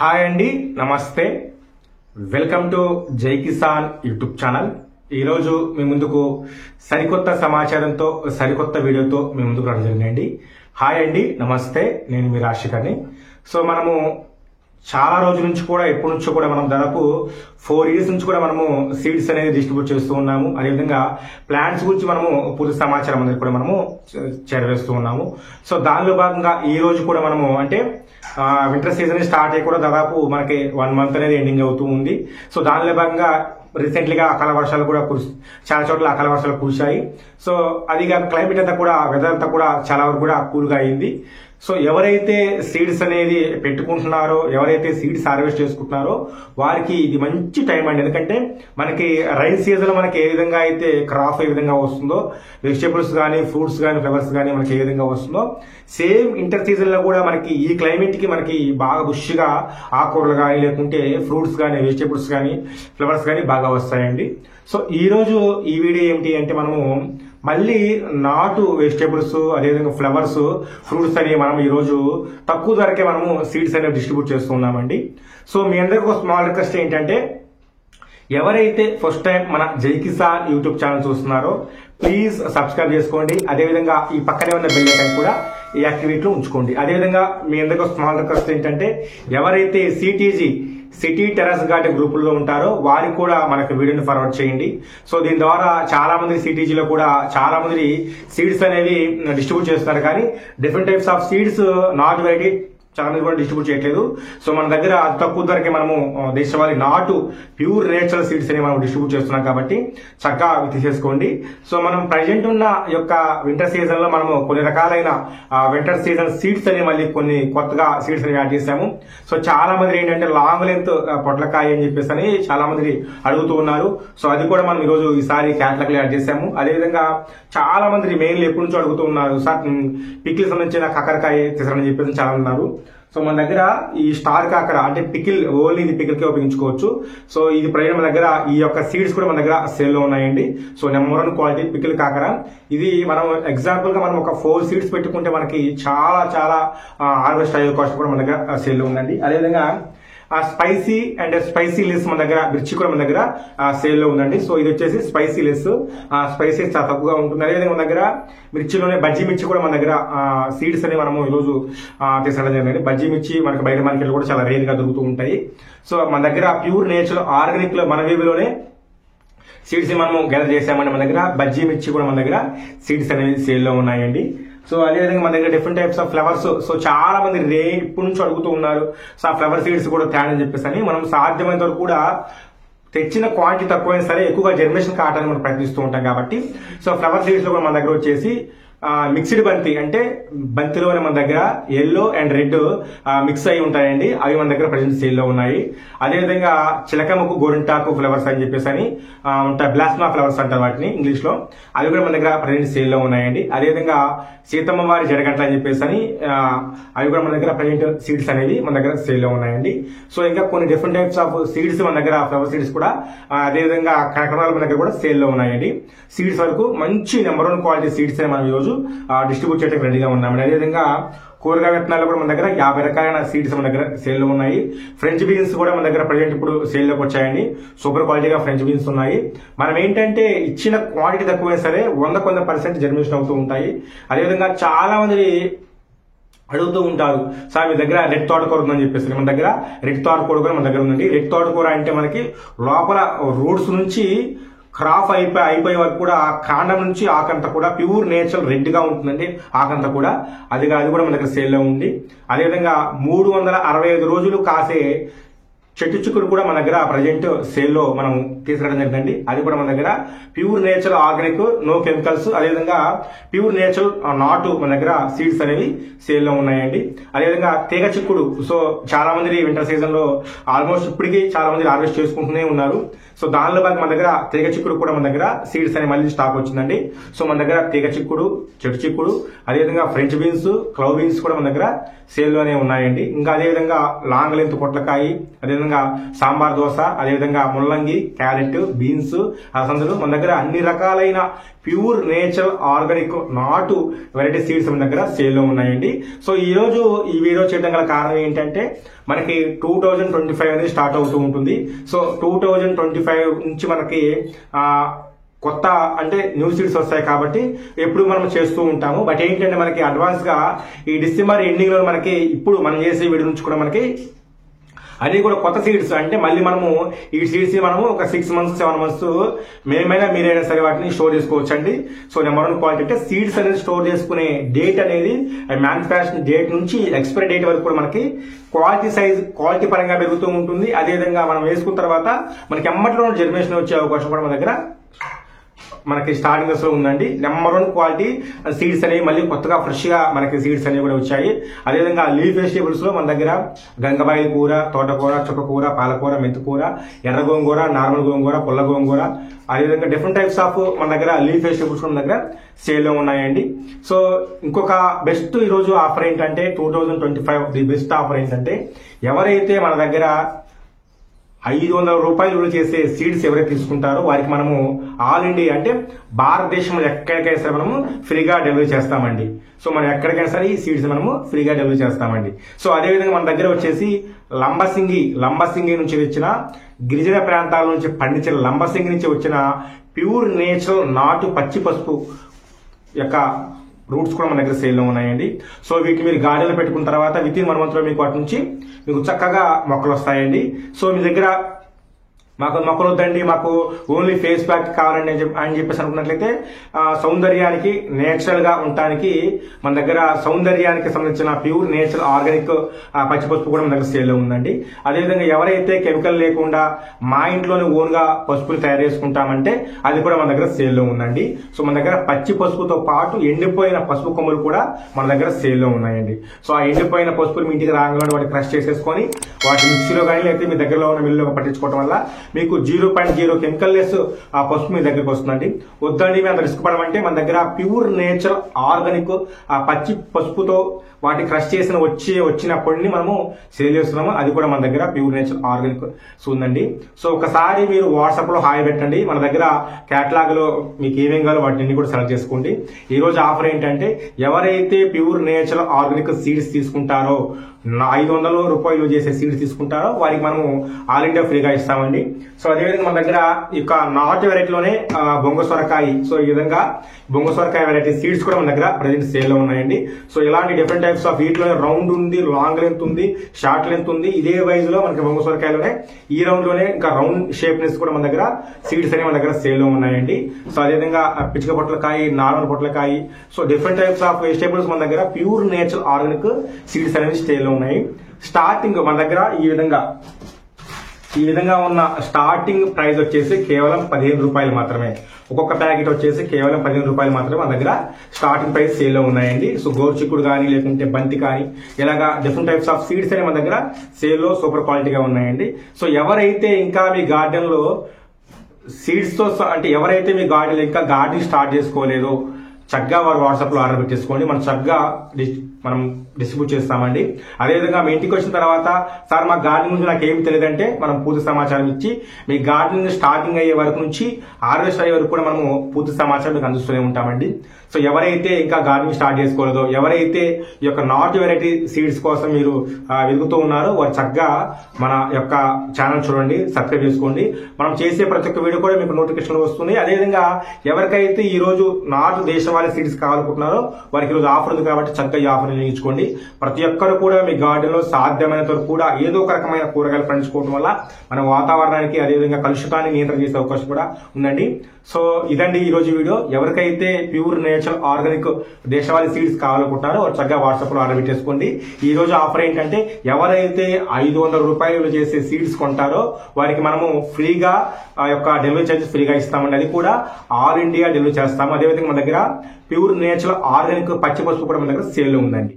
Hi అండి, నమస్తే. Welcome to జై కిసాన్ యూట్యూబ్ ఛానల్. ఈరోజు మీ ముందుకు సరికొత్త సమాచారంతో సరికొత్త వీడియోతో మీ ముందుకు రావడం జరిగిందండి. హాయ్ అండి, నమస్తే. నేను మీ రాశికర్ని. సో మనము చాలా రోజుల నుంచి కూడా ఎప్పటి నుంచో కూడా మనం దాదాపు 4 years నుంచి కూడా మనము సీడ్స్ అనేది డిస్ట్రిబ్యూట్ చేస్తూ ఉన్నాము. అదేవిధంగా ప్లాంట్స్ గురించి మనము పూర్తి సమాచారం అనేది కూడా మనము చేరవేస్తూ ఉన్నాము. సో దానిలో భాగంగా ఈ రోజు కూడా మనము అంటే వింటర్ సీజన్ స్టార్ట్ అయ్యి కూడా దాదాపు మనకి 1 month అనేది ఎండింగ్ అవుతూ ఉంది. సో దానిలో భాగంగా రీసెంట్లీగా అకాల వర్షాలు కూడా చాలా చోట్ల అకాల వర్షాలు కురిశాయి. సో అది క్లైమేట్ అంతా కూడా వెదర్ అంతా కూడా చాలా వరకు కూడా కూల్గా అయింది. సో ఎవరైతే సీడ్స్ అనేది పెట్టుకుంటున్నారో, ఎవరైతే సీడ్స్ హార్వెస్ట్ చేసుకుంటున్నారో వారికి ఇది మంచి టైం అండి. ఎందుకంటే మనకి రైన్ సీజన్ మనకి ఏ విధంగా అయితే క్రాప్ ఏ విధంగా వస్తుందో, వెజిటేబుల్స్ కానీ ఫ్రూట్స్ కానీ ఫ్లవర్స్ కానీ మనకి ఏ విధంగా వస్తుందో, సేమ్ ఇంటర్ సీజన్ లో కూడా మనకి ఈ క్లైమేట్ కి మనకి బాగా బుష్గా ఆకుకూరలు కానీ లేకుంటే ఫ్రూట్స్ కానీ వెజిటేబుల్స్ కానీ ఫ్లవర్స్ కానీ బాగా వస్తాయండి. సో ఈ రోజు ఈ వీడియో ఏమిటి అంటే మనము మళ్ళీ నాటు వెజిటేబుల్స్ అదేవిధంగా ఫ్లవర్స్ ఫ్రూట్స్ అని మనం ఈ రోజు తక్కువ ధరకే మనము సీడ్స్ అనేవి డిస్ట్రిబ్యూట్ చేస్తున్నామండి. సో మీ అందరికీ ఒక స్మాల్ రిక్వెస్ట్ ఏంటంటే, ఎవరైతే ఫస్ట్ టైం మన జై కిసాన్ యూట్యూబ్ ఛానల్ చూస్తున్నారో ప్లీజ్ సబ్స్క్రైబ్ చేసుకోండి. అదేవిధంగా ఈ పక్కనే ఉన్న బెల్ ఐకాన్ కూడా ఈ యాక్టివేట్లో ఉంచుకోండి. అదేవిధంగా మీ అందరికీ ఒక స్మాల్ రిక్వెస్ట్ ఏంటంటే, ఎవరైతే సిటీ టెర్రస్ గార్డెన్ గ్రూపుల్లో ఉంటారో వారికి కూడా మనకు వీడియోని ఫార్వర్డ్ చేయండి. సో దీని ద్వారా చాలా మంది సిటీజీలో కూడా చాలా మంది సీడ్స్ అనేవి డిస్ట్రిబ్యూట్ చేస్తున్నారు, కానీ different types of seeds not variety చాలా మంది కూడా డిస్ట్రిబ్యూట్ చేయట్లేదు. సో మన దగ్గర అతి తక్కువ ధరకే మనము దేశవాళీ నాటు ప్యూర్ నేచురల్ సీడ్స్ అని మనం డిస్ట్రిబ్యూట్ చేస్తున్నాం కాబట్టి చక్కగా తీసేసుకోండి. సో మనం ప్రజెంట్ ఉన్న యొక్క వింటర్ సీజన్ లో మనము కొన్ని రకాలైన వింటర్ సీజన్ సీడ్స్ అని మళ్ళీ కొన్ని కొత్తగా సీడ్స్ అని యాడ్ చేశాము. సో చాలా మంది ఏంటంటే లాంగ్ లెంత్ పొట్లకాయ అని చెప్పేసి అని చాలా మంది అడుగుతూ ఉన్నారు. సో అది కూడా మనం ఈరోజు ఈసారి క్యాటలాగ్ లో యాడ్ చేశాము. అదేవిధంగా చాలా మంది మెయిన్లీ ఎప్పటి నుంచో అడుగుతూ ఉన్నారు, సార్ పికిల్ సంబంధించిన కాకరకాయ తీసారని చెప్పేసి చాలా ఉన్నారు. సో మన దగ్గర ఈ స్టార్ కాకర అంటే పికిల్ ఓన్లీ ఇది పికిల్ కే ఉపయోగించుకోవచ్చు. సో ఇది ప్రజెంట్ మన దగ్గర ఈ యొక్క సీడ్స్ కూడా మన దగ్గర సేల్ లో ఉన్నాయండి. సో నెంబర్ 1 క్వాలిటీ పికిల్ కాకర. ఇది మనం ఎగ్జాంపుల్ గా మనం ఒక 4 సీడ్స్ పెట్టుకుంటే మనకి చాలా చాలా హార్వెస్ట్ అయ్యే కాస్ట్ కూడా మన దగ్గర సేల్ లో ఉందండి. అదేవిధంగా స్పైసీ అండ్ స్పైసీ లెస్ మన దగ్గర మిర్చి కూడా మన దగ్గర సేల్ లో ఉందండి. సో ఇది వచ్చేసి స్పైసీ లెస్, స్పైసీ చాలా తక్కువగా ఉంటుంది. అదేవిధంగా మన దగ్గర మిర్చిలోనే బజ్జీ మిర్చి కూడా మన దగ్గర సీడ్స్ అని మనము ఈరోజు తీసుకురావడం జరిగింది. బజ్జీ మిర్చి మనకి బయట మార్కెట్ కూడా చాలా రేర్ గా దొరుకుతూ ఉంటాయి. సో మన దగ్గర ప్యూర్ నేచురల్ ఆర్గానిక్ లో మన వేవిలోనే సీడ్స్ మనము గ్యాదర్ చేసామండి. మన దగ్గర బజ్జీ మిర్చి కూడా మన దగ్గర సీడ్స్ అనేవి సేల్ లో ఉన్నాయండి. సో అదేవిధంగా మన దగ్గర different types of flowers. So చాలా మంది ఇప్పటి నుంచి అడుగుతూ ఉన్నారు, సో ఆ ఫ్లవర్ సీడ్స్ కూడా తేడని చెప్పేసి అని మనం సాధ్యమైనంత వరకు కూడా తెచ్చిన క్వాంటిటీ తక్కువైనా సరే ఎక్కువగా జర్మినేషన్ కావడానికి మనం ప్రయత్నిస్తూ ఉంటాం కాబట్టి సో ఫ్లవర్ సీడ్స్ లో కూడా మన దగ్గర వచ్చేసి మిక్స్డ్ బంతి అంటే బంతిలోనే మన దగ్గర ఎల్లో అండ్ రెడ్ మిక్స్ అయి ఉంటాయండి. అవి మన దగ్గర ప్రజెంట్ సేల్ లో ఉన్నాయి. అదేవిధంగా చిలకముకు గోరింటాకు ఫ్లవర్స్ అని చెప్పేసి అని ఉంటాయి, బ్లాస్మా ఫ్లవర్స్ అంటారు వాటిని ఇంగ్లీష్ లో. అవి కూడా మన దగ్గర ప్రజెంట్ సేల్ లో ఉన్నాయండి. అదేవిధంగా సీతమ్మ వారి జడగంట అని చెప్పేసి అని అవి కూడా మన దగ్గర ప్రజెంట్ సీడ్స్ అనేవి మన దగ్గర సేల్ లో ఉన్నాయండి. సో ఇంకా కొన్ని డిఫరెంట్ టైప్స్ ఆఫ్ సీడ్స్ మన దగ్గర ఫ్లవర్ సీడ్స్ కూడా అదేవిధంగా కనకనాలు మన దగ్గర కూడా సేల్ లో ఉన్నాయండి. సీడ్స్ వరకు మంచి నెంబర్ 1 క్వాలిటీ సీడ్స్ మనం ఈరోజు డిస్ట్రిబ్యూట్ చేయడానికి రెడీగా ఉన్నామండి. అదేవిధంగా కూరగాయ విత్తనాలు కూడా మన దగ్గర 50 రకాలైన సీడ్స్ మన దగ్గర సేల్ లో ఉన్నాయి. ఫ్రెంచ్ బీన్స్ కూడా మన దగ్గర ప్రజెంట్ ఇప్పుడు సేల్ లోకి వచ్చాయండి. సూపర్ క్వాలిటీగా ఫ్రెంచ్ బీన్స్ ఉన్నాయి. మనం ఏంటంటే ఇచ్చిన క్వాంటిటీ తక్కువైనా సరే 100% జర్మినేషన్ అవుతూ ఉంటాయి. అదేవిధంగా చాలా మంది అడుగుతూ ఉంటారు, సార్ మీ దగ్గర రెడ్ తోటకూర ఉందని చెప్పేసి. మన దగ్గర రెడ్ తోటకూర కూడా మన దగ్గర ఉందండి. రెడ్ తోటకూర అంటే మనకి లోపల రూట్స్ నుంచి క్రాప్ అయిపోయే వరకు కూడా కాండం నుంచి ఆకంతా కూడా ప్యూర్ నేచురల్ రెడ్ గా ఉంటుందండి. ఆకంతా కూడా అది కూడా మన దగ్గర సేల్ లో ఉంది. అదేవిధంగా 365 రోజులు కాసే చెట్టు చిక్కుడు కూడా మన దగ్గర ప్రజెంట్ సేల్ లో మనం తీసుకురావడం జరిగిందండి. అది కూడా మన దగ్గర pure natural organic, no chemicals, అదేవిధంగా ప్యూర్ నేచురల్ నాటు మన దగ్గర సీడ్స్ అనేవి సేల్ లో ఉన్నాయండి. అదేవిధంగా తీగ చిక్కుడు. సో చాలా మంది వింటర్ సీజన్ లో ఆల్మోస్ట్ ఇప్పటికీ చాలా మంది హార్వెస్ట్ చేసుకుంటూనే ఉన్నారు. సో దానిలో భాగంగా మన దగ్గర తీగ చిక్కుడు కూడా మన దగ్గర సీడ్స్ అనే మళ్ళీ స్టాక్ వచ్చిందండి. సో మన దగ్గర తీగ చిక్కుడు, చెట్టు చిక్కుడు, అదేవిధంగా ఫ్రెంచ్ బీన్స్, క్లవ్ బీన్స్ కూడా మన దగ్గర సేల్ లోనే ఉన్నాయండి. ఇంకా అదేవిధంగా లాంగ్ లెంత్ పొట్లకాయ, అదేవిధంగా అదేవిధంగా సాంబార్ దోశ, అదేవిధంగా ముల్లంగి, క్యారెట్, బీన్స్, అలసందలు మన దగ్గర అన్ని రకాలైన ప్యూర్ నేచురల్ ఆర్గానిక్ నాటు వెరైటీ సీడ్స్ మన దగ్గర సేల్లో ఉన్నాయండి. సో ఈ రోజు ఈ వీడియో చేయడం గల కారణం ఏంటంటే మనకి 2025 అనేది స్టార్ట్ అవుతూ ఉంటుంది. సో 2025 నుంచి మనకి కొత్త అంటే న్యూ సీడ్స్ వస్తాయి కాబట్టి ఎప్పుడు మనం చేస్తూ ఉంటాము. బట్ ఏంటంటే మనకి అడ్వాన్స్ గా ఈ డిసెంబర్ ఎండింగ్ లో మనకి ఇప్పుడు మనం చేసే వీడియో నుంచి కూడా మనకి అది కూడా కొత్త సీడ్స్ అంటే మళ్ళీ మనము ఈ సీడ్స్ మనము ఒక 6 months 7 months మేమైనా మీరైనా సరే వాటిని స్టోర్ చేసుకోవచ్చు అండి. సో నెంబర్ 1 క్వాలిటీ అంటే సీడ్స్ అనేది స్టోర్ చేసుకునే డేట్ అనేది మ్యానుఫ్యాక్చరింగ్ డేట్ నుంచి ఎక్స్పైరీ డేట్ వరకు కూడా మనకి క్వాలిటీ పరంగా పెరుగుతూ ఉంటుంది. అదేవిధంగా మనం వేసుకున్న తర్వాత మనకి ఎమ్మటిలో జర్మినేషన్ వచ్చే అవకాశం కూడా మన దగ్గర మనకి స్టార్టింగ్ దశలో ఉందండి. నెంబర్ 1 క్వాలిటీ సీడ్స్ అనేవి మళ్ళీ కొత్తగా ఫ్రెష్ గా మనకి సీడ్స్ అనేవి కూడా వచ్చాయి. అదేవిధంగా లీఫ్ వెజిటేబుల్స్ లో మన దగ్గర గంగబాయిల కూర, తోటకూర, చుక్కకూర, పాలకూర, మెంతికూర, ఎర్ర గోంగూర, నార్మల్ గోంగూర, పుల్ల గోంగూర, అదేవిధంగా డిఫరెంట్ టైప్స్ ఆఫ్ మన దగ్గర లీఫ్ వెజిటేబుల్స్ మన దగ్గర సేల్ లో ఉన్నాయండి. సో ఇంకొక బెస్ట్ ఈ రోజు ఆఫర్ ఏంటంటే 2025 ది బెస్ట్ ఆఫర్ ఏంటంటే ఎవరైతే మన దగ్గర 500 రూపాయలు విలువ చేసే సీడ్స్ ఎవరైతే తీసుకుంటారో వారికి మనము ఆల్ ఇండియా అంటే భారతదేశంలో ఎక్కడికైనా సరే మనము ఫ్రీగా డెలివరీ చేస్తామండి. సో మనం ఎక్కడికైనా సరే ఈ సీడ్స్ మనము ఫ్రీగా డెలివరీ చేస్తామండి. సో అదేవిధంగా మన దగ్గర వచ్చేసి లంబసింగి నుంచి వచ్చిన గిరిజన ప్రాంతాల నుంచి పండించిన లంబసింగి నుంచి వచ్చిన ప్యూర్ నేచురల్ నాటు పచ్చి పసుపు యొక్క రూట్స్ కూడా మన దగ్గర సేల్ లో ఉన్నాయండి. సో వీటిని మీరు గార్డెన్లో పెట్టుకున్న తర్వాత విత్ ఇన్ 1 month లో మీకు వాటి నుంచి మీకు చక్కగా మొక్కలు వస్తాయండి. సో మీ దగ్గర మాకు మొక్కలు వద్దండి, మాకు ఓన్లీ ఫేస్ ప్యాక్ కావాలండి అని చెప్పేసి అనుకున్నట్లయితే సౌందర్యానికి నేచురల్ గా ఉండటానికి మన దగ్గర సౌందర్యానికి సంబంధించిన ప్యూర్ నేచురల్ ఆర్గానిక్ పచ్చి పసుపు కూడా మన దగ్గర సేల్ లో ఉందండి. అదేవిధంగా ఎవరైతే కెమికల్ లేకుండా మా ఇంట్లోనే ఓన్ గా పసుపుని తయారు చేసుకుంటామంటే అది కూడా మన దగ్గర సేల్ లో ఉందండి. సో మన దగ్గర పచ్చి పసుపుతో పాటు ఎండిపోయిన పసుపు కొమ్ములు కూడా మన దగ్గర సేల్ లో ఉన్నాయండి. సో ఆ ఎండిపోయిన పసుపులు మీ ఇంటికి రాగానే వాటిని క్రష్ చేసేసుకొని వాటి మిక్సీలో కానీ లేకపోతే మీ దగ్గరలో ఉన్న మిల్లులో పట్టించుకోవడం వల్ల మీకు 0.0 కెమికల్ లెస్ ఆ పసుపు మీ దగ్గరకు వస్తుందండి. వద్దండి మేము అంత రిస్క్ పడమంటే మన దగ్గర ప్యూర్ నేచురల్ ఆర్గానిక్ ఆ పచ్చి పసుపుతో వాటి క్రష్ చేసిన వచ్చిన పొడిని మనము సేల్ చేస్తున్నాము. అది కూడా మన దగ్గర ప్యూర్ నేచురల్ ఆర్గానిక్ ఉందండి. సో ఒకసారి మీరు వాట్సాప్ లో హాయ్ పెట్టండి. మన దగ్గర కేటలాగ్ లో మీకు ఏమేం కావాలో వాటిని కూడా సెలెక్ట్ చేసుకోండి. ఈ రోజు ఆఫర్ ఏంటంటే ఎవరైతే ప్యూర్ నేచురల్ ఆర్గానిక్ సీడ్స్ తీసుకుంటారో 500 రూపాయలు చేసే సీడ్స్ తీసుకుంటారో వారికి మనము ఆల్ ఇండియా ఫ్రీగా ఇస్తామండి. సో అదేవిధంగా మన దగ్గర ఇక నాటు వెరైటీలోనే బొంగ సొరకాయ, సో ఈ విధంగా బొంగ సొరకాయ వెరైటీ సీడ్స్ కూడా మన దగ్గర ప్రజెంట్ సేల్ లో ఉన్నాయండి. సో ఇలాంటి డిఫరెంట్ టైప్స్ ఆఫ్ వీటిలోనే రౌండ్ ఉంది, లాంగ్ లెంత్ ఉంది, షార్ట్ లెంత్ ఉంది. ఇదే వైజ్ లో మనకి బొంగ సొరకాయలోనే ఈ రౌండ్ లోనే ఇంకా రౌండ్ షేప్ నెస్ కూడా మన దగ్గర సీడ్స్ అనేవి మన దగ్గర సేల్ లో ఉన్నాయండి. సో అదేవిధంగా పిచ్చిక పొట్లకాయ, నార్మల్ పొట్లకాయ, so different types of vegetables మన దగ్గర ప్యూర్ నేచురల్ ఆర్గానిక్ సీడ్స్ అనేవి సేల్ లో ఉన్నాయి. స్టార్టింగ్ మన దగ్గర ఈ విధంగా ఉన్న స్టార్టింగ్ ప్రైస్ వచ్చేసి కేవలం 15 రూపాయలు మాత్రమే. ఒక్కొక్క ప్యాకెట్ వచ్చేసి కేవలం 15 రూపాయలు మాత్రమే మన దగ్గర స్టార్టింగ్ ప్రైస్ సేల్ లో ఉన్నాయండి. సో గోరుచిక్కుడు కానీ లేకుంటే బంతి కానీ ఇలాగా డిఫరెంట్ టైప్స్ ఆఫ్ సీడ్స్ అనేవి మన దగ్గర సేల్ లో సూపర్ క్వాలిటీగా ఉన్నాయండి. సో ఎవరైతే ఇంకా మీ గార్డెన్ లో సీడ్స్ తో అంటే ఎవరైతే మీ గార్డెన్ ఇంకా గార్డెన్ స్టార్ట్ చేసుకోలేదో చక్కగా వారు వాట్సాప్ లో ఆర్డర్ పెట్టేసుకోండి. మనం చక్కగా మనం డిస్ట్రిబ్యూట్ చేస్తామండి. అదేవిధంగా మీ ఇంటికి వచ్చిన తర్వాత సార్ మా గార్డెన్ గురించి నాకు ఏం తెలియదంటే మనం పూర్తి సమాచారం ఇచ్చి మీ గార్డెన్ స్టార్టింగ్ అయ్యే వరకు నుంచి హార్వెస్ట్ అయ్యే వరకు కూడా మనము పూర్తి సమాచారం మీకు అందిస్తూనే ఉంటామండి. సో ఎవరైతే ఇంకా గార్డెనింగ్ స్టార్ట్ చేసుకోలేదో, ఎవరైతే ఈ యొక్క నాటు వెరైటీ సీడ్స్ కోసం మీరు వెతుకుతూ ఉన్నారో వారు చక్కగా మన యొక్క ఛానల్ చూడండి, సబ్స్క్రైబ్ చేసుకోండి. మనం చేసే ప్రతి ఒక్క వీడియో కూడా మీకు నోటిఫికేషన్ వస్తుంది. అదేవిధంగా ఎవరికైతే ఈ రోజు నాటు దేశవాళీ సీడ్స్ కావాలనుకుంటున్నారో వారికి ఈరోజు ఆఫర్ ఉంది కాబట్టి చక్కగా ఈ ఆఫర్ వినియోగించుకోండి. ప్రతి ఒక్కరు కూడా మీ గార్డెన్ లో సాధ్యమైనంత వరకు కూడా ఏదో ఒక రకమైన కూరగాయలు పండించుకోవడం వల్ల మన వాతావరణానికి అదేవిధంగా కలుషితాన్ని నియంత్రణ చేసే అవకాశం కూడా ఉందండి. సో ఇదండి ఈ రోజు వీడియో. ఎవరికైతే ప్యూర్ నేచురల్ ఆర్గానిక్ దేశవాళీ సీడ్స్ కావాలనుకుంటున్నారో వారు చక్కగా వాట్సాప్ లో ఆర్డర్ పెట్టేసుకోండి. ఈ రోజు ఆఫర్ ఏంటంటే ఎవరైతే 500 రూపాయలు చేసే సీడ్స్ కొంటారో వారికి మనము ఫ్రీగా ఆ యొక్క డెలివరీ చార్జెస్ ఫ్రీగా ఇస్తామండి. అది కూడా ఆల్ ఇండియా డెలివరీ చేస్తాము. అదేవిధంగా మన దగ్గర ప్యూర్ నేచురల్ ఆర్గానిక్ పచ్చి పసుపు కూడా మన దగ్గర సేల్ లో ఉందండి.